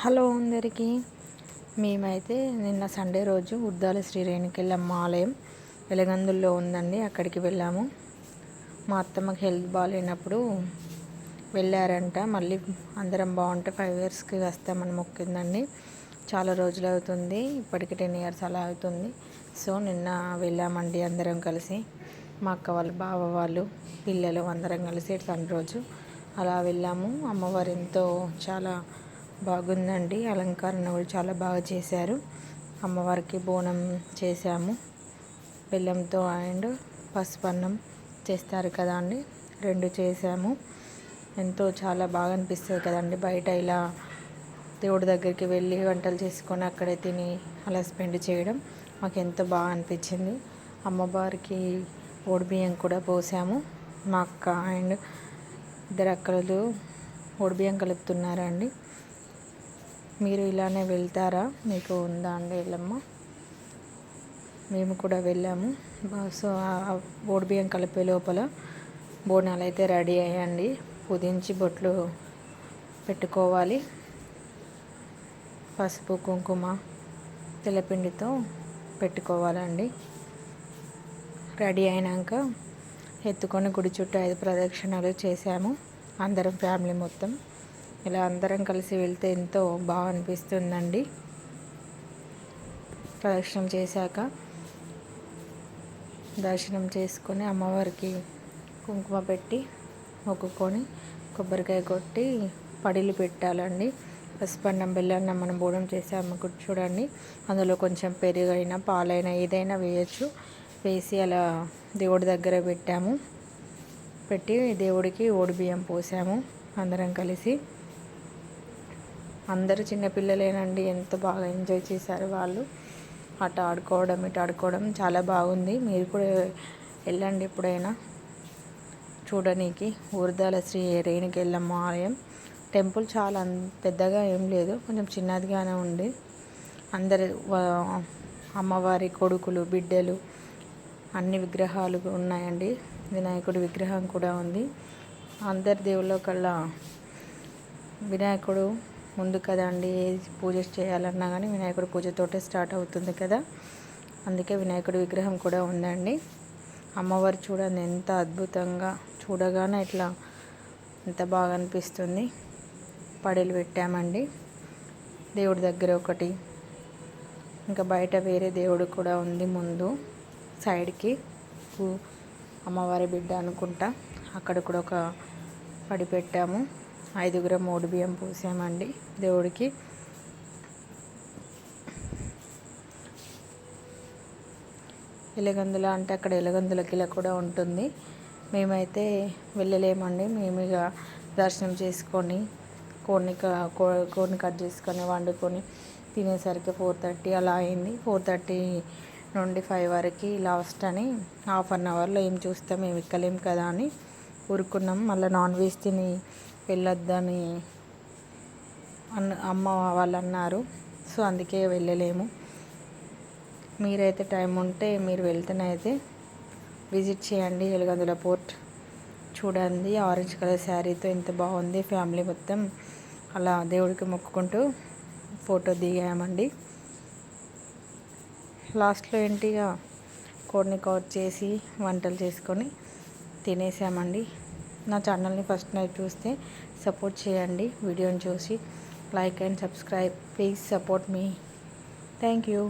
Hello అందరికీ. మేమైతే నిన్న సండే రోజు ఉద్దాల శ్రీ రేణుకెళ్ళమ్మ ఆలయం వెలగందుల్లో ఉందండి, అక్కడికి వెళ్ళాము. మా అత్తమ్మకి హెల్త్ బాగాలేనప్పుడు వెళ్ళారంట. మళ్ళీ అందరం బాగుంటే 5 ఇయర్స్కి వస్తామని మొక్కిందండి. చాలా రోజులు అవుతుంది, ఇప్పటికి 10 ఇయర్స్ అలా అవుతుంది. సో నిన్న వెళ్ళామండి అందరం కలిసి, మా అక్క వాళ్ళు, బావ వాళ్ళు, పిల్లలు అందరం కలిసి సండే రోజు అలా వెళ్ళాము. అమ్మవారు ఎంతో చాలా బాగుందండి, అలంకరణ కూడా చాలా బాగా చేశారు. అమ్మవారికి బోనం చేశాము, బెల్లంతో అండ్ పసుపన్నం చేస్తారు కదా అండి, 2 చేసాము. ఎంతో చాలా బాగా అనిపిస్తుంది కదండి, బయట ఇలా దేవుడి దగ్గరికి వెళ్ళి వంటలు చేసుకొని అక్కడే తిని అలా స్పెండ్ చేయడం మాకు ఎంతో బాగా అనిపించింది. అమ్మవారికి ఓడిబియ్యం కూడా పోసాము. మా అక్క అండ్ 2 అక్కలు ఓడిబియ్యం కలుపుతున్నారండి. మీరు ఇలానే వెళ్తారా? మీకు ఉందా అండి ఎల్లమ్మ? మేము కూడా వెళ్ళాము. సో ఓడిబియ్యం కలిపే లోపల బోనాలు అయితే రెడీ అయ్యండి. పుదించి బొట్లు పెట్టుకోవాలి. పసుపు, కుంకుమ, తెల్లపిండితో పెట్టుకోవాలండి. రెడీ అయినాక ఎత్తుకొని గుడి చుట్టూ 5 ప్రదక్షిణాలు చేశాము అందరం, ఫ్యామిలీ మొత్తం. ఇలా అందరం కలిసి వెళ్తే ఎంతో బాగా అనిపిస్తుందండి. ప్రదక్షిణం చేశాక దర్శనం చేసుకొని అమ్మవారికి కుంకుమ పెట్టి మొక్కుకొని కొబ్బరికాయ కొట్టి పడిలు పెట్టాలండి. పసుపన్నం, బెల్లన్నం మనం బోనం చేసాము చూడండి, అందులో కొంచెం పెరుగైనా పాలైనా ఏదైనా వేయచ్చు. వేసి అలా దేవుడి దగ్గర పెట్టాము. పెట్టి దేవుడికి ఓడిబియ్యం పోసాము అందరం కలిసి. అందరూ చిన్నపిల్లలేనండి, ఎంత బాగా ఎంజాయ్ చేశారు వాళ్ళు. అటు ఆడుకోవడం ఇటు ఆడుకోవడం చాలా బాగుంది. మీరు కూడా వెళ్ళండి ఎప్పుడైనా చూడనీకి. ఊర్దాల శ్రీ రేణుకెళ్ళమ్మ ఆలయం టెంపుల్ చాలా పెద్దగా ఏం లేదు, కొంచెం చిన్నదిగానే ఉంది. అందరు అమ్మవారి కొడుకులు, బిడ్డలు అన్ని విగ్రహాలు ఉన్నాయండి. వినాయకుడి విగ్రహం కూడా ఉంది. అందరి దేవుళ్ళ కల్లా వినాయకుడు ముందు కదండి, ఏ పూజ చేయాలన్నా కానీ వినాయకుడి పూజతోటే స్టార్ట్ అవుతుంది కదా, అందుకే వినాయకుడి విగ్రహం కూడా ఉందండి. అమ్మవారు చూడండి ఎంత అద్భుతంగా, చూడగానే ఇట్లా ఎంత బాగా అనిపిస్తుంది. పడేలు పెట్టామండి దేవుడి దగ్గర ఒకటి, ఇంకా బయట వేరే దేవుడు కూడా ఉంది ముందు సైడ్కి, అమ్మవారి బిడ్డ అనుకుంటా, అక్కడ కూడా ఒక పడి పెట్టాము. 5 ఓడిబియ్యం పోసామండి దేవుడికి. ఎలగందుల అంటే అక్కడ ఎలగందుల కిల కూడా ఉంటుంది. మేమైతే వెళ్ళలేమండి. మేము ఇక దర్శనం చేసుకొని కోడిని కట్ చేసుకొని వండుకొని తినేసరికి 4:30 అలా అయింది. 4:30 నుండి 5 వరకు లాస్ట్ అని, ½ అన్ అవర్లో ఏం చూస్తాం, మేము ఎక్కలేం కదా అని ఊరుకున్నాం. మళ్ళీ నాన్ వెజ్ తిని వెళ్ళొద్దని అమ్మ వాళ్ళు అన్నారు. సో అందుకే వెళ్ళలేము. మీరైతే టైం ఉంటే మీరు వెళ్తేనైతే విజిట్ చేయండి ఎలగందుల పోర్ట్. చూడండి ఆరెంజ్ కలర్ శారీతో ఎంత బాగుంది. ఫ్యామిలీ మొత్తం అలా దేవుడికి మొక్కుకుంటూ ఫోటో దిగామండి. లాస్ట్లో ఏంటిగా కోడిని కట్ చేసి వంటలు చేసుకొని తినేసామండి. నా ఛానల్ని ఫస్ట్ నైట్ చూస్తే సపోర్ట్ చేయండి. వీడియోని చూసి like and subscribe, please support me. Thank you.